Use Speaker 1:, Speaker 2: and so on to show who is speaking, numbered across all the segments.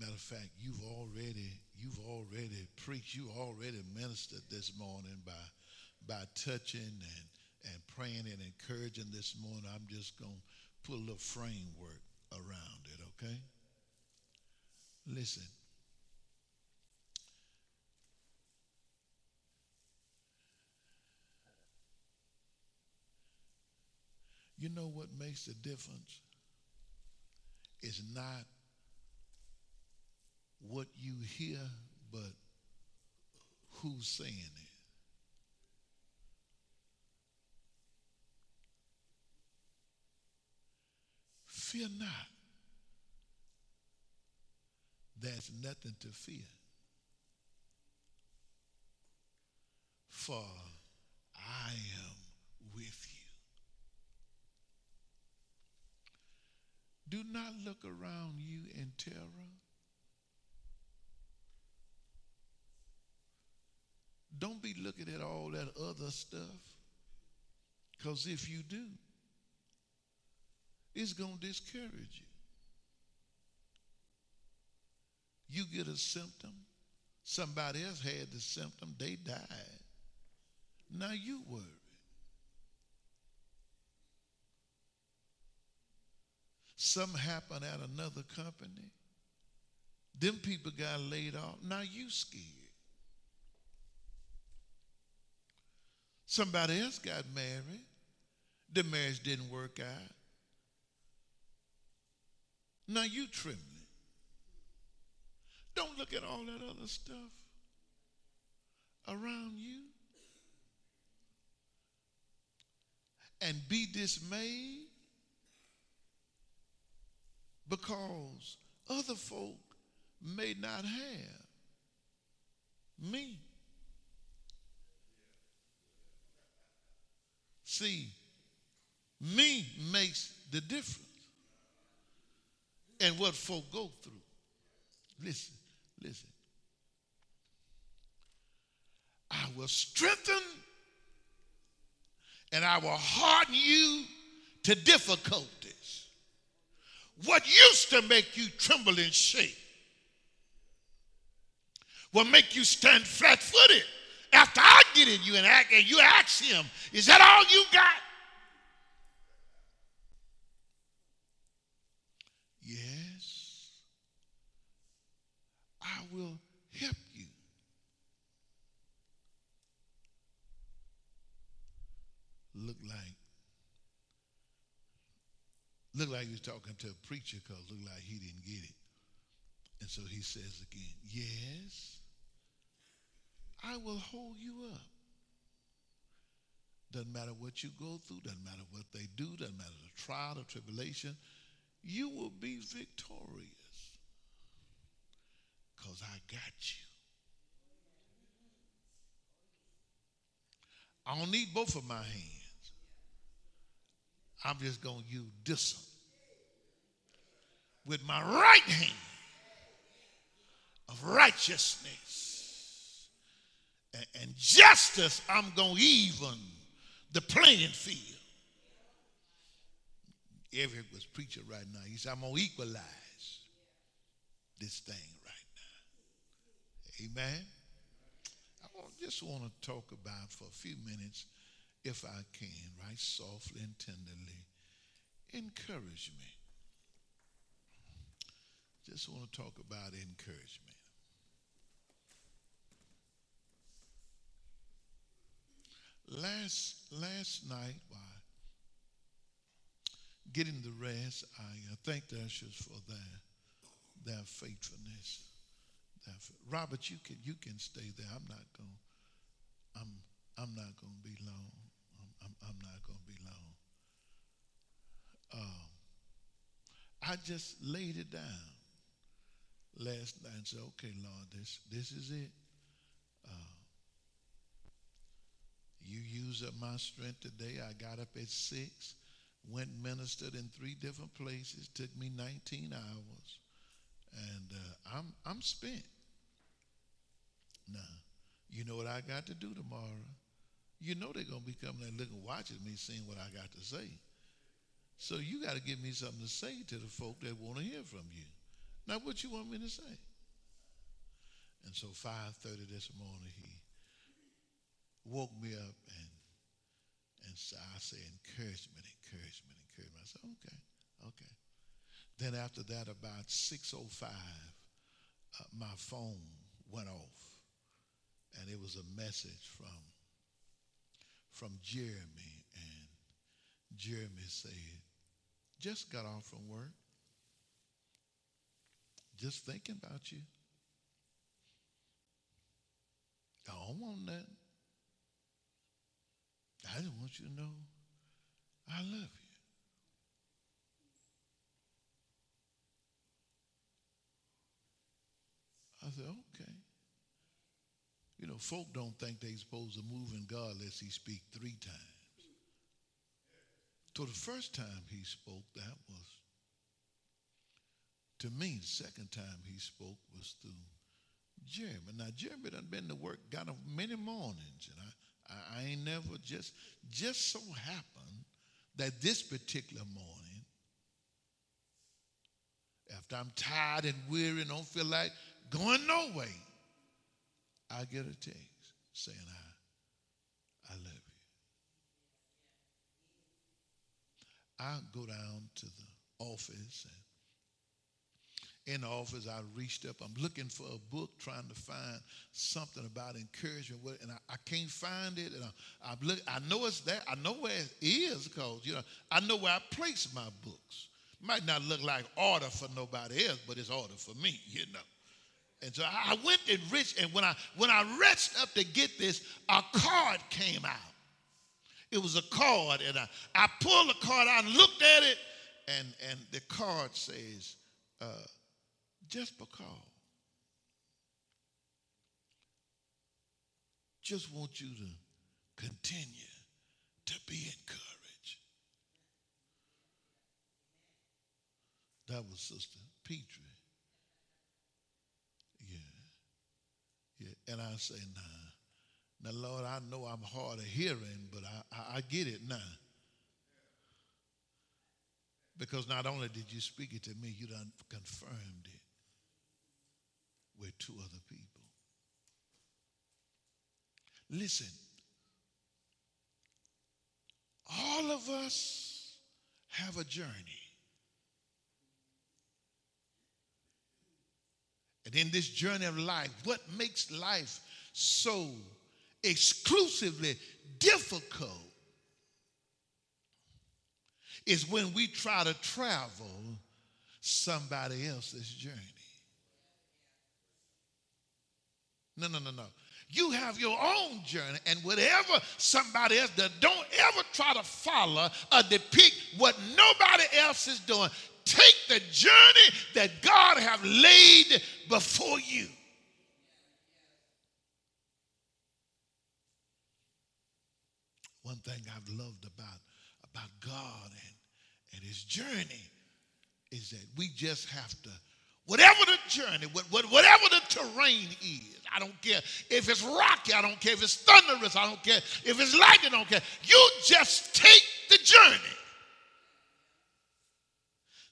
Speaker 1: Matter of fact, you've already preached, you already ministered this morning by touching and praying and encouraging this morning. I'm just gonna put a little framework around it, okay? Listen, you know what makes the difference is not what you hear, but who's saying it. Fear not. There's nothing to fear. For I am with you. Do not look around you in terror. Don't be looking at all that other stuff. Because if you do, it's going to discourage you. You get a symptom, somebody else had the symptom, they died. Now you worry. Something happened at another company. Them people got laid off. Now you scared. Somebody else got married. The marriage didn't work out. Now you trembling. Don't look at all that other stuff around you and be dismayed because other folk may not have me. See, me makes the difference in what folk go through. Listen. I will strengthen and I will harden you to difficulties. What used to make you tremble and shake will make you stand flat-footed. After I get in you and you ask him, is that all you got? Yes, I will help you. Look like he was talking to a preacher because looked like he didn't get it. And so he says again, yes, I will hold you up. Doesn't matter what you go through, doesn't matter what they do, doesn't matter the trial or tribulation, you will be victorious because I got you. I don't need both of my hands. I'm just going to use this one. With my right hand of righteousness and justice, I'm going to even the playing field. Everett was preaching right now. He said, I'm going to equalize this thing right now. Amen. Just want to talk about for a few minutes, if I can, right, softly and tenderly, encouragement. Just want to talk about encouragement. Last night, while getting the rest, I thank the ushers for their faithfulness. Robert, you can stay there. I'm not going to be long. I'm not going to be long. I just laid it down last night and said, okay, Lord, this is it. You used up my strength today. I got up at 6, went and ministered in 3 different places. Took me 19 hours. And I'm spent. Now, you know what I got to do tomorrow. You know they're going to be coming and looking, watching me, seeing what I got to say. So you got to give me something to say to the folk that want to hear from you. Now, what you want me to say? And so 5:30 this morning, he woke me up and so I said, encouragement, encouragement, encouragement. I said, okay, okay. Then after that, about 6:05, my phone went off, and it was a message from Jeremy, and Jeremy said, just got off from work, just thinking about you. I don't want that. I just want you to know I love you. I said, okay. You know, folk don't think they're supposed to move in God unless he speak 3 times. So the first time he spoke, that was to me. The second time he spoke was through Jeremy. Now, Jeremy done been to work, got up many mornings, and I ain't never just so happened that this particular morning, after I'm tired and weary and don't feel like going no way, I get a text saying, I love you. I go down to the office, and in the office I reached up. I'm looking for a book, trying to find something about encouragement, and I can't find it. And I know it's there. I know where it is because, you know, I know where I place my books. Might not look like order for nobody else, but it's order for me, you know. And so I went and reached, and when I reached up to get this, a card came out. It was a card, and I pulled the card out and looked at it, and the card says, just because. Just want you to continue to be encouraged. That was Sister Petrie. Yeah. And I say, nah. Now, Lord, I know I'm hard of hearing, but I get it now. Because not only did you speak it to me, you done confirmed it with 2 other people. Listen, all of us have a journey. And in this journey of life, what makes life so exclusively difficult is when we try to travel somebody else's journey. No. You have your own journey, and whatever somebody else does, don't ever try to follow or depict what nobody else is doing. Take the journey that God have laid before you. One thing I've loved about God and his journey is that we just have to, whatever the journey, whatever the terrain is, I don't care if it's rocky, I don't care if it's thunderous, I don't care if it's lightning, I don't care. You just take the journey.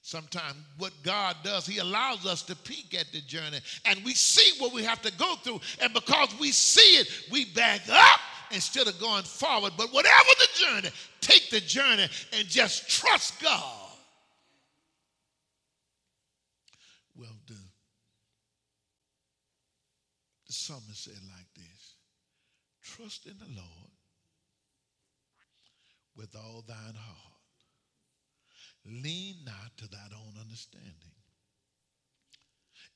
Speaker 1: Sometimes what God does, he allows us to peek at the journey, and we see what we have to go through. And because we see it, we back up instead of going forward. But whatever the journey, take the journey and just trust God. Well, the psalmist said like this: trust in the Lord with all thine heart. Lean not to thine own understanding.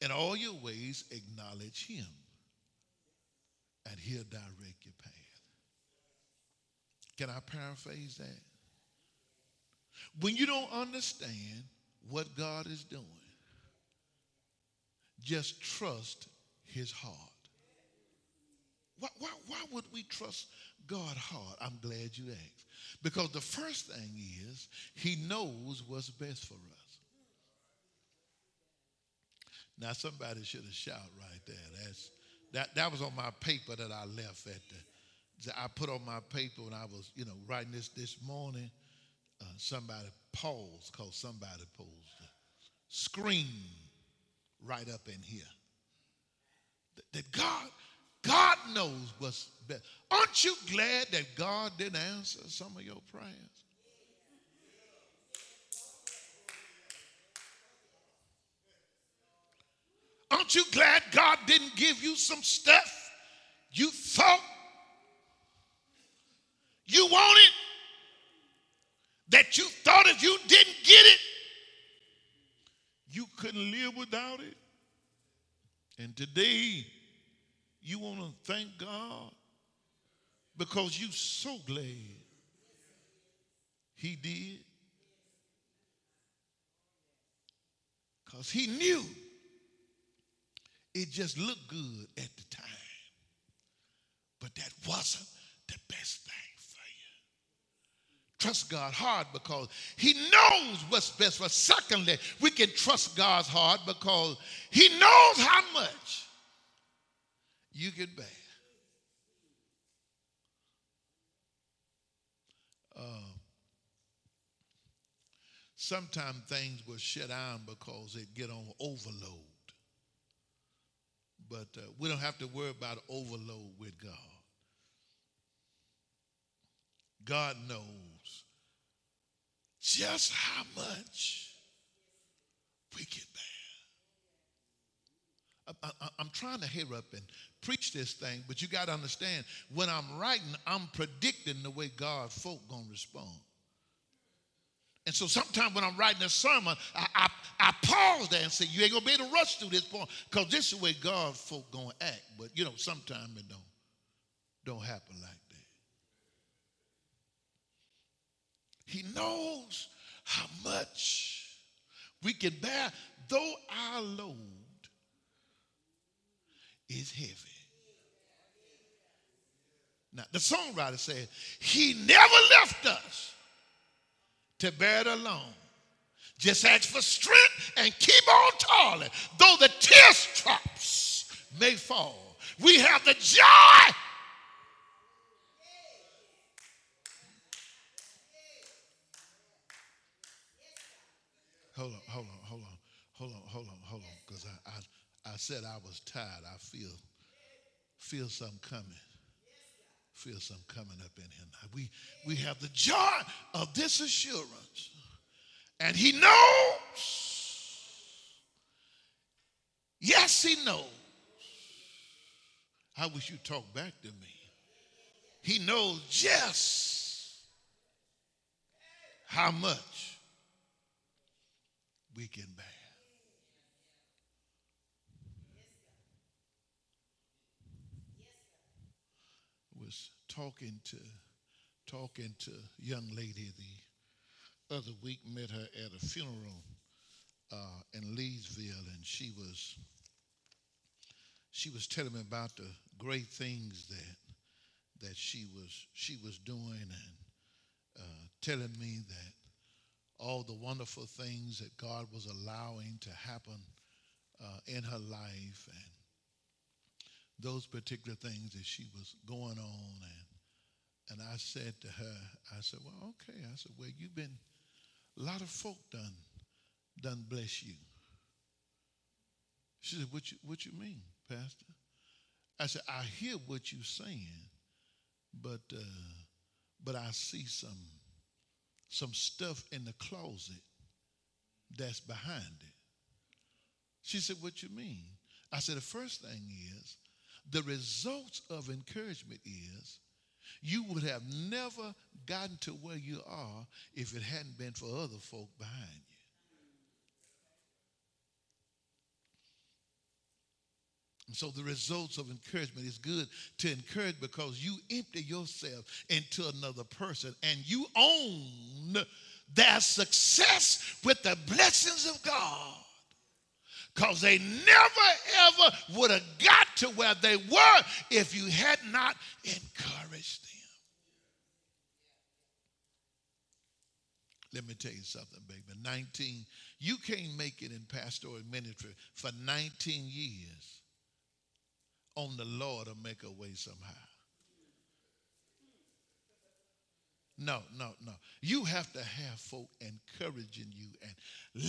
Speaker 1: In all your ways acknowledge him, and he'll direct your path. Can I paraphrase that? When you don't understand what God is doing, just trust his heart. Why would we trust God's heart? I'm glad you asked. Because the first thing is, he knows what's best for us. Now, somebody should have shouted right there. That was on my paper that I left at I put on my paper when I was, writing this morning. Somebody paused because somebody posed a screen right up in here. That God knows what's best. Aren't you glad that God didn't answer some of your prayers? Aren't you glad God didn't give you some stuff you thought you wanted, that you thought if you didn't get it, you couldn't live without it? And today, you want to thank God because you're so glad he did. Because he knew it just looked good at the time. But that wasn't the best thing for you. Trust God hard because he knows what's best for us. Secondly, we can trust God's heart because he knows how much you can bear. Sometimes things will shut down because they get on overload. But we don't have to worry about overload with God. God knows just how much we can bear. I'm trying to hurry up and preach this thing, but you got to understand, when I'm writing, I'm predicting the way God folk going to respond. And so sometimes when I'm writing a sermon, I pause there and say, you ain't going to be able to rush through this point because this is the way God folk going to act. But, you know, sometimes it don't happen like that. He knows how much we can bear, though our load is heavy. Now, the songwriter said, he never left us to bear it alone. Just ask for strength and keep on toiling. Though the teardrops may fall, we have the joy. Hold on, because I said I was tired. I feel something coming. Feel something coming up in here now. We have the joy of this assurance. And he knows. Yes, he knows. I wish you'd talk back to me. He knows just how much we can bear. Was talking to a young lady the other week, met her at a funeral in Leesville, and she was telling me about the great things that she was doing, and telling me that all the wonderful things that God was allowing to happen in her life, and those particular things that she was going on. And I said to her, I said, well, okay. I said, well, you've been, a lot of folk done bless you. She said, what you mean, Pastor? I said, I hear what you're saying, but I see some stuff in the closet that's behind it. She said, what you mean? I said, the first thing is, the results of encouragement is you would have never gotten to where you are if it hadn't been for other folk behind you. And so the results of encouragement is good to encourage because you empty yourself into another person and you own their success with the blessings of God. Because they never, ever would have got to where they were if you had not encouraged them. Let me tell you something, baby. You can't make it in pastoral ministry for 19 years on the Lord to make a way somehow. No, no, no. You have to have folk encouraging you and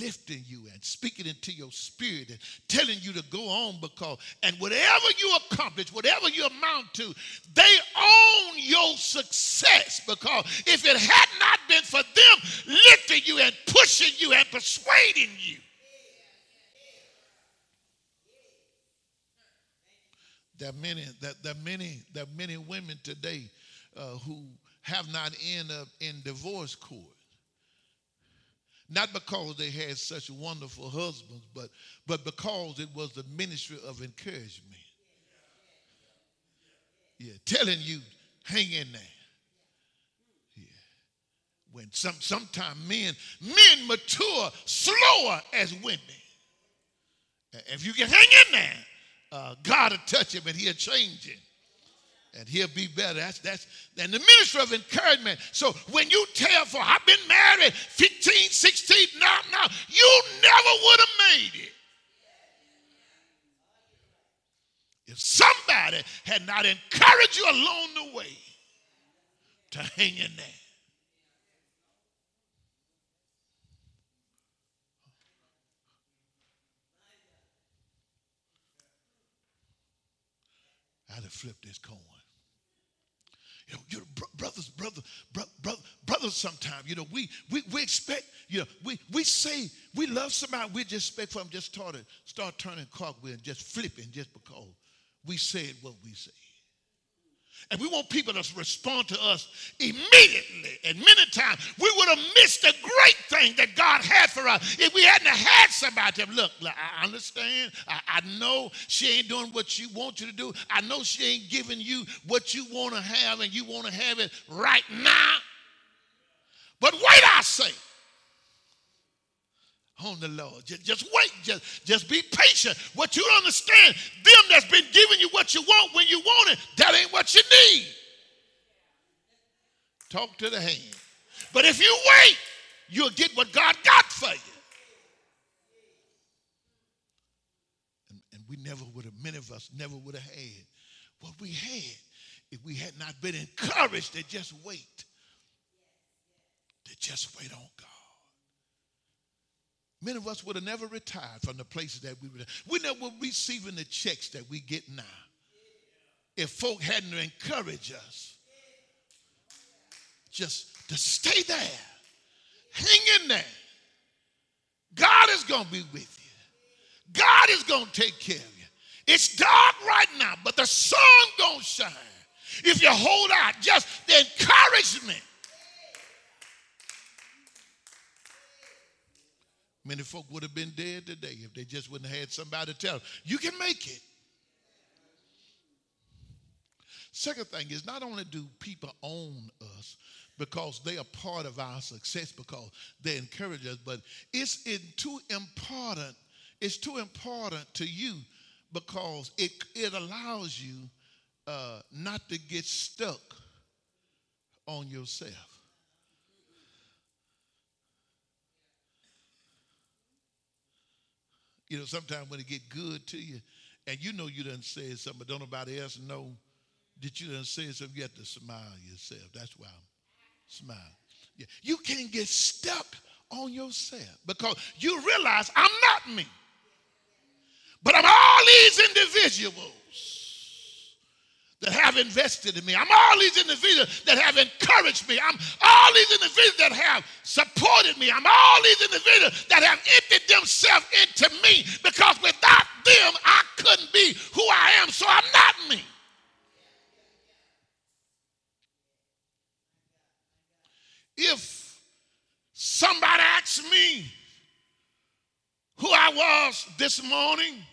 Speaker 1: lifting you and speaking into your spirit and telling you to go on because, and whatever you accomplish, whatever you amount to, they own your success because if it had not been for them lifting you and pushing you and persuading you, there are many women today who have not ended up in divorce court. Not because they had such wonderful husbands, but because it was the ministry of encouragement. Yeah, telling you, hang in there. Yeah. When sometimes men mature slower as women. If you can hang in there, God will touch him and he'll change him. And he'll be better. That's the ministry of encouragement. So when you tell for I've been married 15, 16, now, you never would have made it if somebody had not encouraged you along the way to hang in there. I had to flip this coin. Brothers sometimes, we expect, we say we love somebody, we just expect for them just start turning cartwheel and just flipping just because we said what we said. And we want people to respond to us immediately. And many times we would have missed the great thing that God had for us if we hadn't had somebody to look, I understand. I know she ain't doing what she wants you to do. I know she ain't giving you what you want to have and you want to have it right now. But wait, I say, on the Lord. Just wait. Just be patient. What you don't understand, them that's been giving you what you want when you want it, that ain't what you need. Talk to the hand. But if you wait, you'll get what God got for you. And we never would have, many of us never would have had what we had if we had not been encouraged to just wait. To just wait on God. Many of us would have never retired from the places that we were. We never receiving the checks that we get now if folk hadn't encouraged us just to stay there. Hang in there. God is going to be with you. God is going to take care of you. It's dark right now, but the sun going to shine. If you hold out, just the encouragement. Many folk would have been dead today if they just wouldn't have had somebody to tell them, you can make it. Second thing is, not only do people own us because they are part of our success because they encourage us, but it's too important to you because it allows you not to get stuck on yourself. Sometimes when it get good to you, and you done said something, but don't nobody else know that you done said something, you have to smile yourself. That's why I'm smiling. Yeah. You can't get stuck on yourself because you realize I'm not me. But I'm all these individuals that have invested in me. I'm all these individuals that have encouraged me. I'm all these individuals that have supported me. I'm all these individuals that have emptied themselves into me because without them, I couldn't be who I am. So I'm not me. If somebody asks me who I was this morning,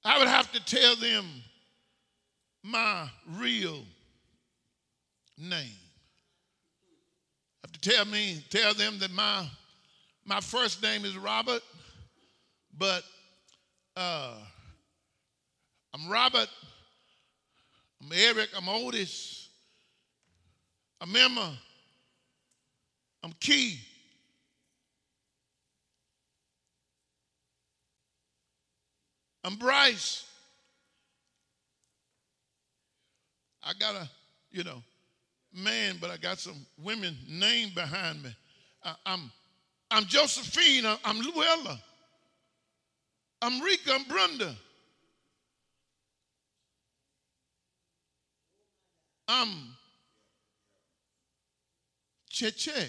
Speaker 1: I would have to tell them my real name. I have to tell them that my first name is Robert, but I'm Robert, I'm Eric, I'm Otis, I'm Emma, I'm Key. I'm Bryce. I got you know, man, but I got some women named behind me. I'm Josephine. I'm Luella. I'm Rika. I'm Brenda. I'm Cheche.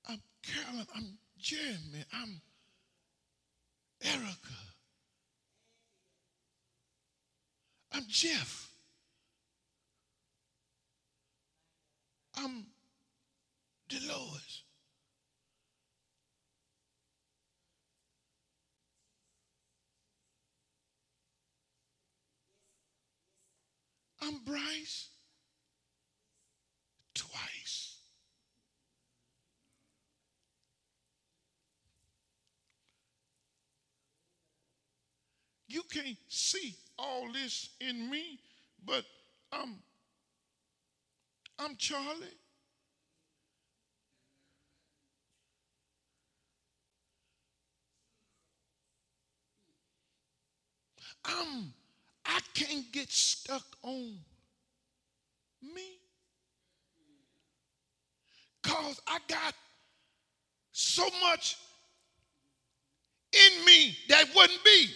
Speaker 1: I'm Carolyn. I'm Jeremy. I'm Erica. I'm Jeff. I'm Dolores. I'm Bryce twice. You can't see all this in me, but I'm Charlie. I can't get stuck on me because I got so much in me that wouldn't be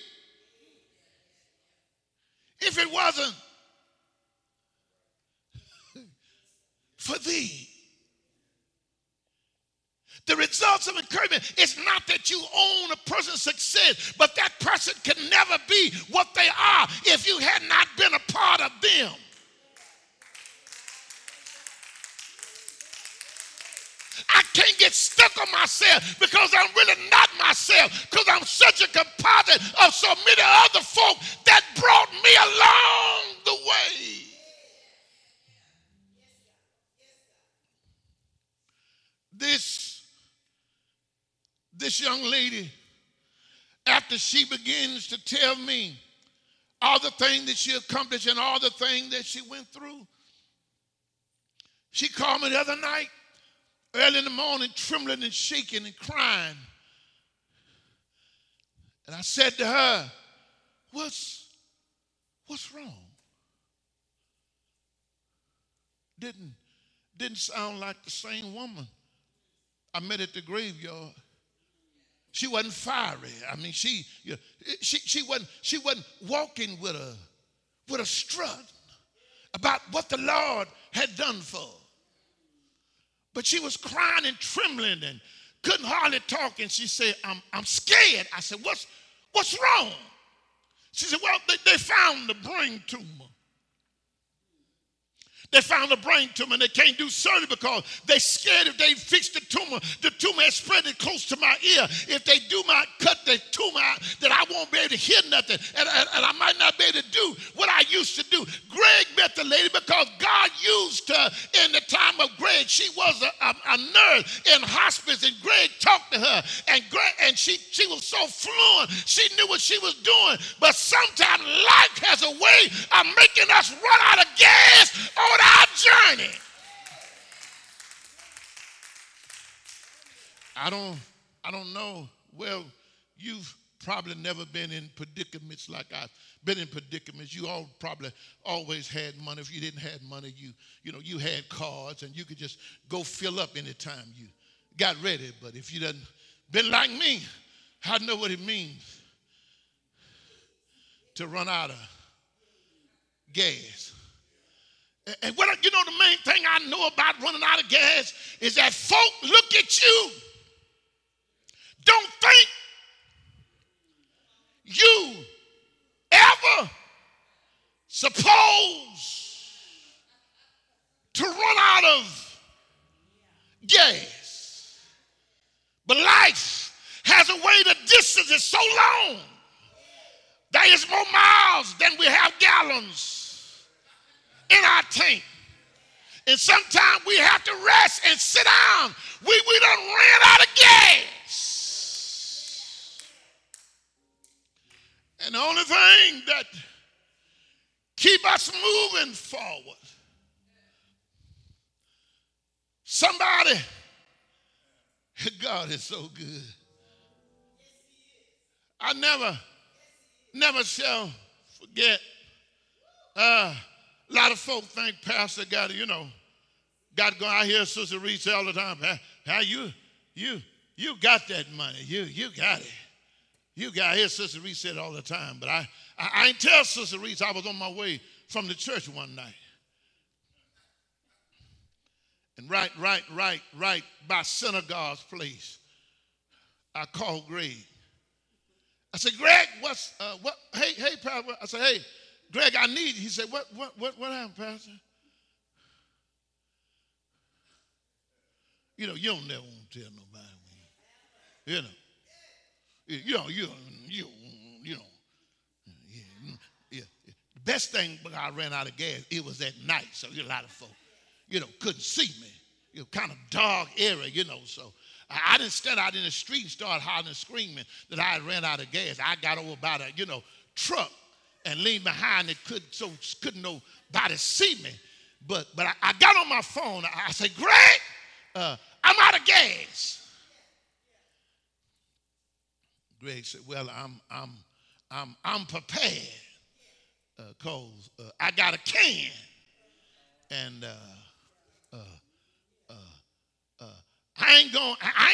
Speaker 1: if it wasn't for thee. The results of encouragement is not that you own a person's success, but that person can never be what they are if you had not been a part of them. I can't get stuck on myself because I'm really not myself, because I'm such a composite of so many other folk that brought me along the way. This young lady, after she begins to tell me all the things that she accomplished and all the things that she went through, she called me the other night, early in the morning, trembling and shaking and crying. And I said to her, what's wrong? Didn't sound like the same woman I met at the graveyard. She wasn't fiery. I mean, she wasn't walking with a strut about what the Lord had done for her. But she was crying and trembling and couldn't hardly talk. And she said, I'm scared. I said, what's wrong? She said, well, they found the brain tumor. They found a brain tumor and they can't do surgery because they're scared if they fix the tumor has spread it close to my ear. If they do my cut the tumor out, then I won't be able to hear nothing. And I might not be able to do what I used to do. Greg met the lady because God used her in the time of Greg. She was a nurse in hospice, and Greg talked to her. And she was so fluent. She knew what she was doing. But sometimes life has a way of making us run out of gas on our journey. I don't know. Well, you've probably never been in predicaments like I've been in predicaments. You all probably always had money. If you didn't have money, you had cards and you could just go fill up anytime you got ready. But if you done been like me, I know what it means to run out of gas. And the main thing I know about running out of gas is that folk look at you. Don't think you ever supposed to run out of gas. But life has a way the distance is so long. There is more miles than we have gallons in our tank. And sometimes we have to rest and sit down. We done ran out of gas. And the only thing that keep us moving forward, Somebody, God is so good. I never shall forget. A lot of folk think pastor got to, got to go. I hear Sister Reese all the time. How you got that money? You got it. You got. I hear Sister Reese say it all the time. But I ain't tell Sister Reese I was on my way from the church one night. And right by synagogue's place, I called Greg. I said, Greg, what? Hey, Pastor. I said, hey, Greg, I need you. He said, what happened, Pastor? You don't never want to tell nobody. Yeah. The best thing, but I ran out of gas. It was at night, so a lot of folk, couldn't see me. Kind of dark area, so I didn't stand out in the street and start hollering and screaming that I had ran out of gas. I got over by the, truck and leaned behind it, couldn't nobody see me. But I got on my phone. I said, Greg, I'm out of gas. Greg said, well, I'm prepared because I got a can. And I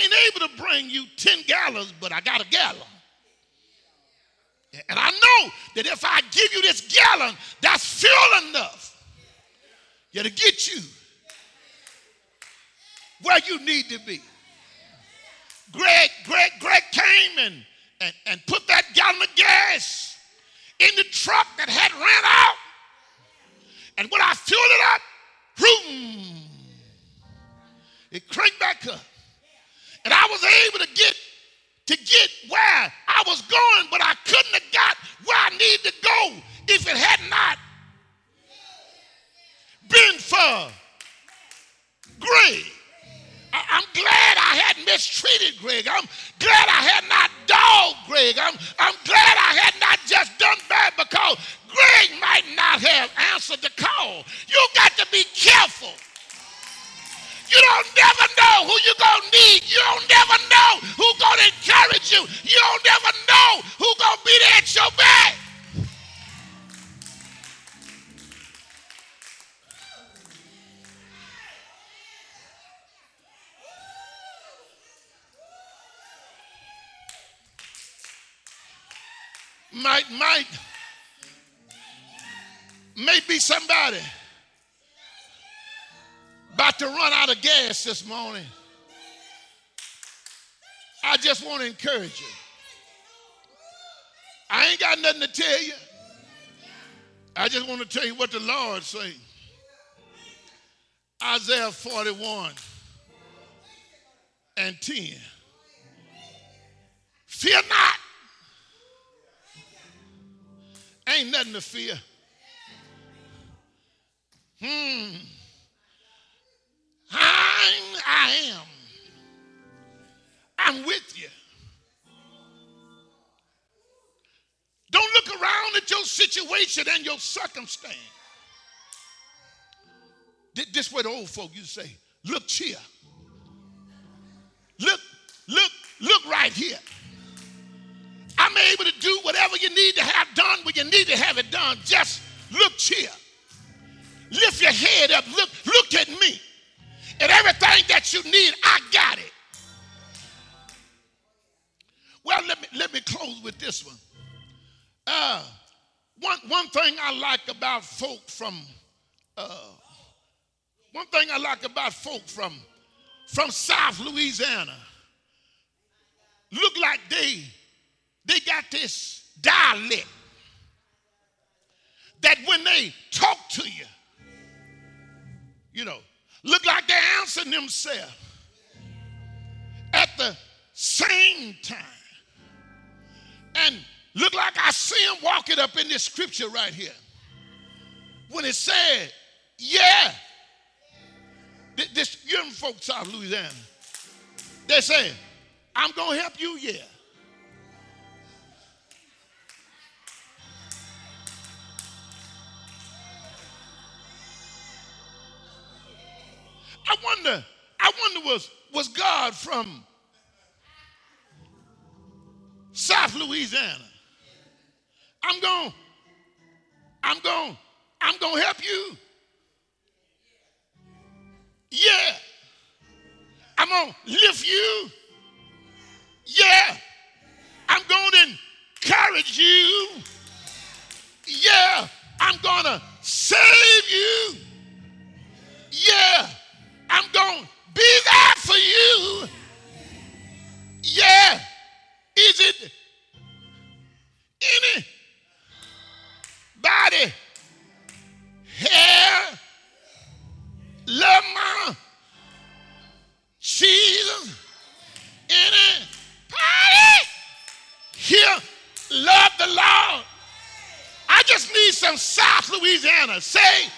Speaker 1: ain't able to bring you 10 gallons, but I got a gallon. And I know that if I give you this gallon, that's fuel enough to get you where you need to be. Greg came and put that gallon of gas in the truck that had ran out. And when I filled it up, vroom, it cranked back up. And I was able to get where I was going, but I couldn't have got where I needed to go if it had not been for Greg. I'm glad I hadn't mistreated Greg. I'm glad I had not dogged Greg. I'm glad I had not just done bad because Greg might not have answered the call. You got to be careful. You don't never know who you're going to need. You don't never know who's going to encourage you. You don't never know who's going to be there at your back. May be somebody about to run out of gas this morning. I just want to encourage you. I ain't got nothing to tell you. I just want to tell you what the Lord says. Isaiah 41 and 10. Fear not. Ain't nothing to fear. I am. I'm with you. Don't look around at your situation and your circumstance. This way the old folk used to say, look here. Look right here. I'm able to do whatever you need to have done when you need to have it done. Just look here. Lift your head up. Look at me. And everything that you need, I got it. Well, let me close with this one. One thing I like about folk from South Louisiana, look like they got this dialect that when they talk to you, look like they're answering themselves at the same time. And look like I see them walking up in this scripture right here. When it said, yeah, this young folks South Louisiana, they say, I'm going to help you, yeah. I wonder I wonder was God from South Louisiana? I'm going to help you. Yeah. I'm going to lift you. Yeah. I'm going to encourage you. Yeah. I'm going to save you. Yeah. I'm going to be there for you. Yeah. Is it anybody here love my Jesus? Anybody here love the Lord? I just need some South Louisiana. Say,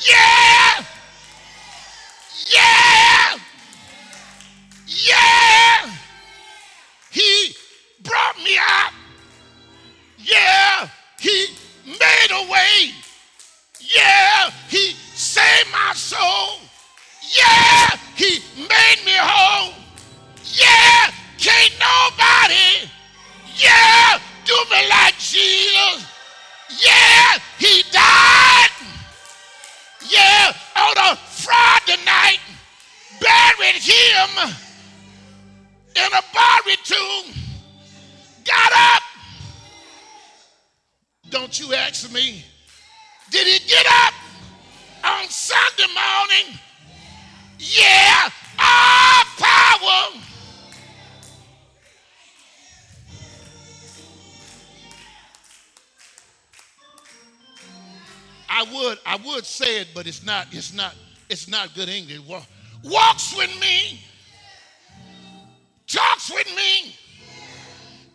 Speaker 1: yeah, yeah, yeah. He brought me out. Yeah, he made a way. Yeah, he saved my soul. Yeah, he made me whole. Yeah, can't nobody, yeah, do me like Jesus. Yeah, he died. Yeah, on a Friday night, buried him in a buried tomb. Got up. Don't you ask me, did he get up on Sunday morning? Yeah, all power. I would say it, but it's not good English. Walks with me, talks with me,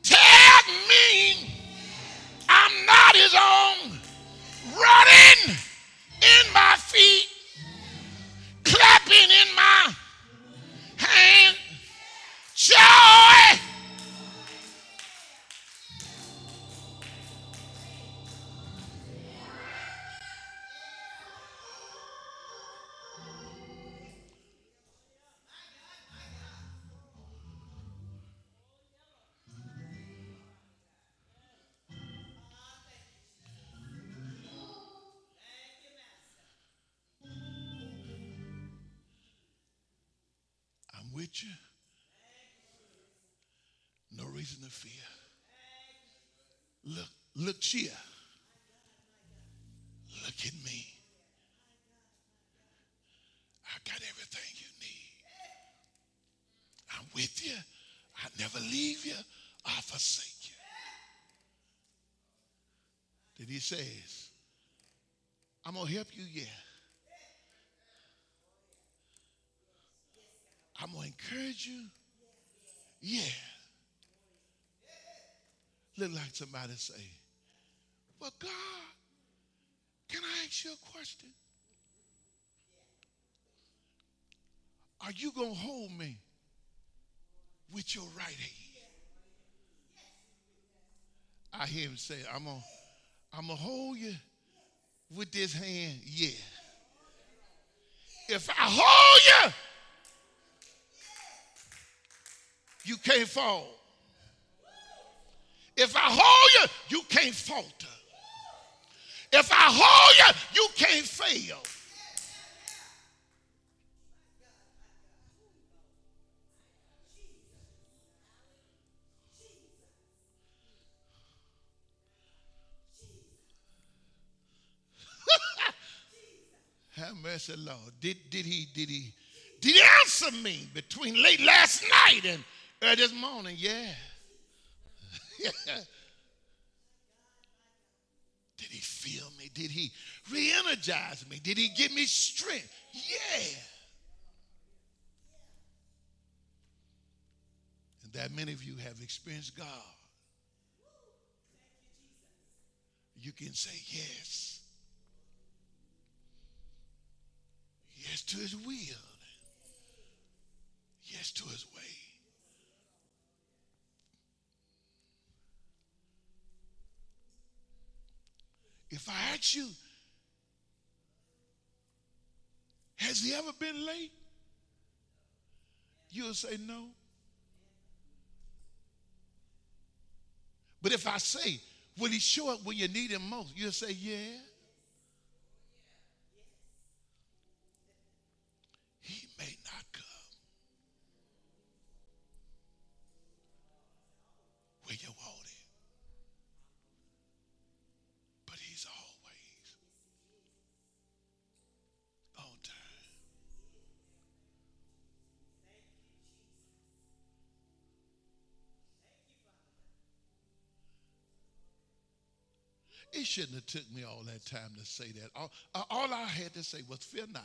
Speaker 1: tells me I'm not his own, running in my feet, clapping in my hand, joy. I'm with you. No reason to fear. Look here. Look at me. I got everything you need. I'm with you. I never leave you or forsake you. Then he says, I'm going to help you, yeah. I'm going to encourage you, yeah. Look like somebody say, well, God, can I ask you a question? Are you going to hold me with your right hand? I hear him say, I'm going to hold you with this hand, yeah. If I hold you, you can't fall. If I hold you, you can't falter. If I hold you, you can't fail. Have mercy, Lord. Did he answer me between late last night and early this morning? Yeah. Did he fill me? Did he re-energize me? Did he give me strength? Yeah. And that many of you have experienced God. You can say yes. Yes to his will. Yes to his way. If I ask you, has he ever been late? you'll say no. But if I say, will he show up when you need him most? You'll say, yeah. He may not come when you want him, but he's always on time. It shouldn't have took me all that time to say that. All I had to say was, fear not.